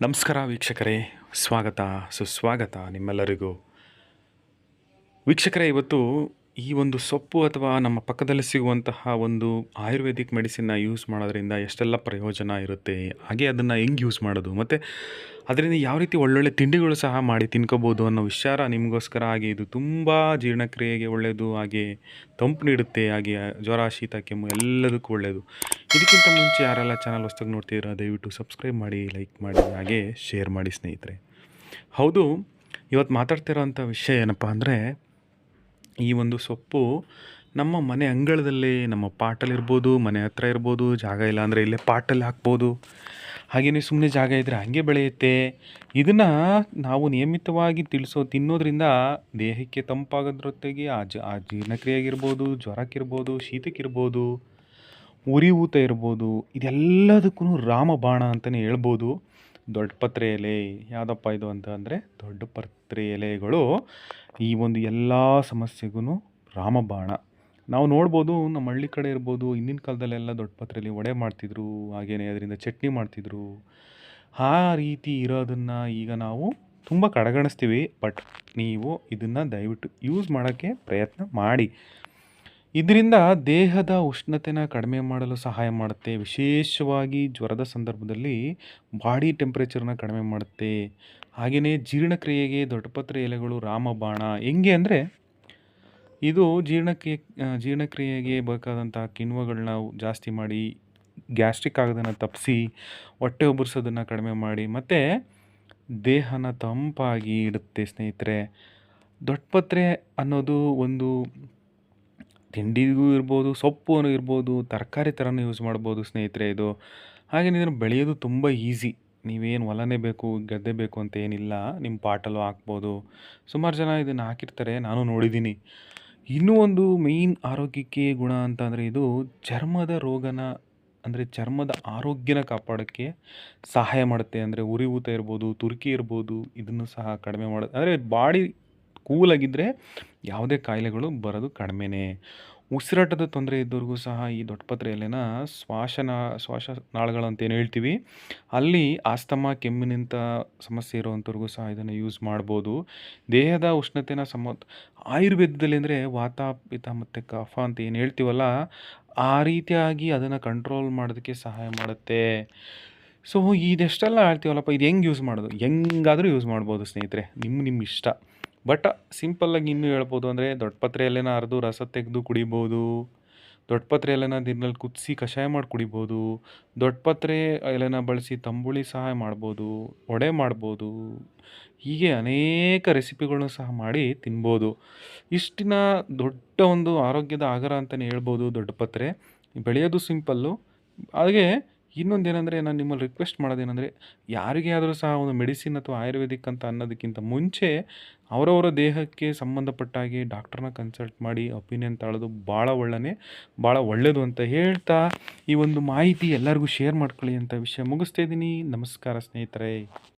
ನಮಸ್ಕಾರ ವೀಕ್ಷಕರೇ, ಸ್ವಾಗತ ಸುಸ್ವಾಗತ ನಿಮ್ಮೆಲ್ಲರಿಗೂ. ವೀಕ್ಷಕರೇ, ಇವತ್ತು ಈ ಒಂದು ಸೊಪ್ಪು ಅಥವಾ ನಮ್ಮ ಪಕ್ಕದಲ್ಲಿ ಸಿಗುವಂತಹ ಒಂದು ಆಯುರ್ವೇದಿಕ್ ಮೆಡಿಸಿನ್ನ ಯೂಸ್ ಮಾಡೋದ್ರಿಂದ ಎಷ್ಟೆಲ್ಲ ಪ್ರಯೋಜನ ಇರುತ್ತೆ, ಹಾಗೆ ಅದನ್ನು ಹೆಂಗೆ ಯೂಸ್ ಮಾಡೋದು, ಮತ್ತು ಅದರಿಂದ ಯಾವ ರೀತಿ ಒಳ್ಳೊಳ್ಳೆ ತಿಂಡಿಗಳು ಸಹ ಮಾಡಿ ತಿನ್ಕೋಬೋದು ಅನ್ನೋ ವಿಚಾರ ನಿಮಗೋಸ್ಕರ. ಹಾಗೆ ಇದು ತುಂಬ ಜೀರ್ಣಕ್ರಿಯೆಗೆ ಒಳ್ಳೆಯದು, ಹಾಗೆ ತಂಪು ನೀಡುತ್ತೆ, ಹಾಗೆ ಜ್ವರ ಶೀತ ಕೆಮ್ಮು ಎಲ್ಲದಕ್ಕೂ ಒಳ್ಳೆಯದು. ಇದಕ್ಕಿಂತ ಮುಂಚೆ ಯಾರೆಲ್ಲ ಚಾನಲ್ ಹೊಸ್ದಾಗಿ ನೋಡ್ತಿದ್ದೀರಾ ದಯವಿಟ್ಟು ಸಬ್ಸ್ಕ್ರೈಬ್ ಮಾಡಿ, ಲೈಕ್ ಮಾಡಿ, ಹಾಗೆ ಶೇರ್ ಮಾಡಿ ಸ್ನೇಹಿತರೆ. ಹೌದು, ಇವತ್ತು ಮಾತಾಡ್ತಿರೋಂಥ ವಿಷಯ ಏನಪ್ಪ ಅಂದರೆ, ಈ ಒಂದು ಸೊಪ್ಪು ನಮ್ಮ ಮನೆ ಅಂಗಳದಲ್ಲಿ, ನಮ್ಮ ಪಾಟಲ್ಲಿರ್ಬೋದು, ಮನೆ ಹತ್ರ ಇರ್ಬೋದು, ಜಾಗ ಇಲ್ಲ ಅಂದರೆ ಇಲ್ಲೇ ಪಾಟಲ್ಲಿ ಹಾಕ್ಬೋದು. ಹಾಗೆಯೇ ಸುಮ್ಮನೆ ಜಾಗ ಇದ್ದರೆ ಹಾಗೆ ಬೆಳೆಯುತ್ತೆ. ಇದನ್ನು ನಾವು ನಿಯಮಿತವಾಗಿ ತಿನ್ನೋದ್ರಿಂದ ದೇಹಕ್ಕೆ ತಂಪಾಗೋದ್ರೊತ್ತಿಗೆ ಆ ಜೀರ್ಣಕ್ರಿಯೆಗಿರ್ಬೋದು, ಜ್ವರಕ್ಕಿರ್ಬೋದು, ಶೀತಕ್ಕಿರ್ಬೋದು, ಉರಿ ಊತ ಇರ್ಬೋದು, ಇದೆಲ್ಲದಕ್ಕೂ ರಾಮಬಾಣ ಅಂತಲೇ ಹೇಳ್ಬೋದು. ದೊಡ್ಡ ಪತ್ರೆ ಎಲೆ ಯಾವುದಪ್ಪ ಇದು ಅಂತ ಅಂದರೆ, ದೊಡ್ಡ ಪತ್ರೆ ಎಲೆಗಳು ಈ ಒಂದು ಎಲ್ಲ ಸಮಸ್ಯೆಗೂ ರಾಮಬಾಣ. ನಾವು ನೋಡ್ಬೋದು, ನಮ್ಮ ಹಳ್ಳಿ ಕಡೆ ಇರ್ಬೋದು, ಹಿಂದಿನ ಕಾಲದಲ್ಲೆಲ್ಲ ದೊಡ್ಡ ಪತ್ರೆಯಲ್ಲಿ ವಡೆ ಮಾಡ್ತಿದ್ರು, ಹಾಗೆಯೇ ಅದರಿಂದ ಚಟ್ನಿ ಮಾಡ್ತಿದ್ರು. ಆ ರೀತಿ ಇರೋದನ್ನು ಈಗ ನಾವು ತುಂಬ ಕಡೆಗಣಿಸ್ತೀವಿ. ಬಟ್ ನೀವು ಇದನ್ನು ದಯವಿಟ್ಟು ಯೂಸ್ ಮಾಡೋಕ್ಕೆ ಪ್ರಯತ್ನ ಮಾಡಿ. ಇದರಿಂದ ದೇಹದ ಉಷ್ಣತೆನ ಕಡಿಮೆ ಮಾಡಲು ಸಹಾಯ ಮಾಡುತ್ತೆ. ವಿಶೇಷವಾಗಿ ಜ್ವರದ ಸಂದರ್ಭದಲ್ಲಿ ಬಾಡಿ ಟೆಂಪ್ರೇಚರ್ನ ಕಡಿಮೆ ಮಾಡುತ್ತೆ. ಹಾಗೆಯೇ ಜೀರ್ಣಕ್ರಿಯೆಗೆ ದೊಡ್ಡಪತ್ರೆ ಎಲೆಗಳು ರಾಮಬಾಣ. ಹೆಂಗೆ ಅಂದರೆ, ಇದು ಜೀರ್ಣಕ್ರಿಯೆಗೆ ಬೇಕಾದಂಥ ಕಿಣ್ವಗಳನ್ನ ಜಾಸ್ತಿ ಮಾಡಿ, ಗ್ಯಾಸ್ಟ್ರಿಕ್ ಆಗೋದನ್ನು ತಪ್ಪಿಸಿ, ಹೊಟ್ಟೆ ಉಬ್ಬರಿಸೋದನ್ನು ಕಡಿಮೆ ಮಾಡಿ, ಮತ್ತು ದೇಹನ ತಂಪಾಗಿ ಇಡುತ್ತೆ ಸ್ನೇಹಿತರೆ. ದೊಡ್ಡಪತ್ರೆ ಅನ್ನೋದು ಒಂದು ತಿಂಡಿಗೂ ಇರ್ಬೋದು, ಸೊಪ್ಪು ಇರ್ಬೋದು, ತರಕಾರಿ ಥರನೂ ಯೂಸ್ ಮಾಡ್ಬೋದು ಸ್ನೇಹಿತರೆ ಇದು. ಹಾಗೆಯೇ ಇದನ್ನು ಬೆಳೆಯೋದು ತುಂಬ ಈಸಿ. ನೀವೇನು ಹೊಲನೇ ಬೇಕು, ಗದ್ದೆ ಬೇಕು ಅಂತ ಏನಿಲ್ಲ, ನಿಮ್ಮ ಪಾಟಲ್ಲೂ ಹಾಕ್ಬೋದು. ಸುಮಾರು ಜನ ಇದನ್ನು ಹಾಕಿರ್ತಾರೆ, ನಾನು ನೋಡಿದ್ದೀನಿ. ಇನ್ನೂ ಒಂದು ಮೇಯ್ನ್ ಆರೋಗ್ಯಕ್ಕೆ ಗುಣ ಅಂತ ಅಂದರೆ, ಇದು ಚರ್ಮದ ರೋಗನ ಅಂದರೆ ಚರ್ಮದ ಆರೋಗ್ಯನ ಕಾಪಾಡೋಕ್ಕೆ ಸಹಾಯ ಮಾಡುತ್ತೆ. ಅಂದರೆ ಉರಿ ಊತ ಇರ್ಬೋದು, ತುರ್ಕಿ ಇರ್ಬೋದು, ಇದನ್ನು ಸಹ ಕಡಿಮೆ ಮಾಡೋದು. ಅಂದರೆ ಬಾಡಿ ಕೂಲಾಗಿದ್ದರೆ ಯಾವುದೇ ಕಾಯಿಲೆಗಳು ಬರೋದು ಕಡಿಮೆನೇ. ಉಸಿರಾಟದ ತೊಂದರೆ ಇದ್ದವ್ರಿಗೂ ಸಹ ಈ ದೊಡ್ಡಪತ್ರೆ ಎಲೆನ ಶ್ವಾಸನಾಳಗಳು ಅಂತ ಏನು ಹೇಳ್ತೀವಿ, ಅಲ್ಲಿ ಆಸ್ತಮಾ ಕೆಮ್ಮಿನಿಂಥ ಸಮಸ್ಯೆ ಇರೋವಂಥವ್ರಿಗೂ ಸಹ ಇದನ್ನು ಯೂಸ್ ಮಾಡ್ಬೋದು. ದೇಹದ ಉಷ್ಣತೆನ ಆಯುರ್ವೇದದಲ್ಲಿ ಅಂದರೆ ವಾತ ಪಿತ್ತ ಮತ್ತು ಕಫ ಅಂತ ಏನು ಹೇಳ್ತೀವಲ್ಲ, ಆ ರೀತಿಯಾಗಿ ಅದನ್ನು ಕಂಟ್ರೋಲ್ ಮಾಡೋದಕ್ಕೆ ಸಹಾಯ ಮಾಡುತ್ತೆ. ಸೊ ಇದೆಷ್ಟೆಲ್ಲ ಹೇಳ್ತೀವಲ್ಲಪ್ಪ, ಇದು ಹೆಂಗೆ ಯೂಸ್ ಮಾಡೋದು? ಹೆಂಗಾದರೂ ಯೂಸ್ ಮಾಡ್ಬೋದು ಸ್ನೇಹಿತರೆ, ನಿಮ್ಮ ಇಷ್ಟ. ಬಟ್ ಸಿಂಪಲ್ಲಾಗಿ ಇನ್ನೂ ಹೇಳ್ಬೋದು ಅಂದರೆ, ದೊಡ್ಡಪತ್ರೆ ಎಲೆನ ಅರೆದು ರಸ ತೆಗೆದು ಕುಡಿಬೋದು. ದೊಡ್ಡಪತ್ರೆ ಎಲೆನ ನೀರಿನಲ್ಲಿ ಕುದಿಸಿ ಕಷಾಯ ಮಾಡಿ ಕುಡಿಬೋದು. ದೊಡ್ಡಪತ್ರೆ ಎಲೆನ ಬಳಸಿ ತಂಬುಳಿ ಸಹ ಮಾಡ್ಬೋದು, ವಡೆ ಮಾಡ್ಬೋದು. ಹೀಗೆ ಅನೇಕ ರೆಸಿಪಿಗಳನ್ನೂ ಸಹ ಮಾಡಿ ತಿನ್ಬೋದು. ಇಷ್ಟಿನ ದೊಡ್ಡ ಒಂದು ಆರೋಗ್ಯದ ಆಗರ ಅಂತಲೇ ಹೇಳ್ಬೋದು ದೊಡ್ಡಪತ್ರೆ. ಬೆಳೆಯೋದು ಸಿಂಪಲ್ಲು. ಹಾಗೆ ಇನ್ನೊಂದೇನೆಂದರೆ, ನಾನು ನಿಮ್ಮಲ್ಲಿ ರಿಕ್ವೆಸ್ಟ್ ಮಾಡೋದೇನೆಂದರೆ, ಯಾರಿಗೇ ಆದರೂ ಸಹ ಒಂದು ಮೆಡಿಸಿನ್ ಅಥವಾ ಆಯುರ್ವೇದಿಕ್ ಅಂತ ಅನ್ನೋದಕ್ಕಿಂತ ಮುಂಚೆ ಅವರವರ ದೇಹಕ್ಕೆ ಸಂಬಂಧಪಟ್ಟ ಹಾಗೆ ಡಾಕ್ಟ್ರನ್ನ ಕನ್ಸಲ್ಟ್ ಮಾಡಿ ಒಪಿನಿಯನ್ ತಾಳೋದು ಭಾಳ ಒಳ್ಳೆಯದು ಅಂತ ಹೇಳ್ತಾ, ಈ ಒಂದು ಮಾಹಿತಿ ಎಲ್ಲರಿಗೂ ಶೇರ್ ಮಾಡ್ಕೊಳ್ಳಿ ಅಂತ ವಿಷಯ ಮುಗಿಸ್ತಾ ಇದ್ದೀನಿ. ನಮಸ್ಕಾರ ಸ್ನೇಹಿತರೆ.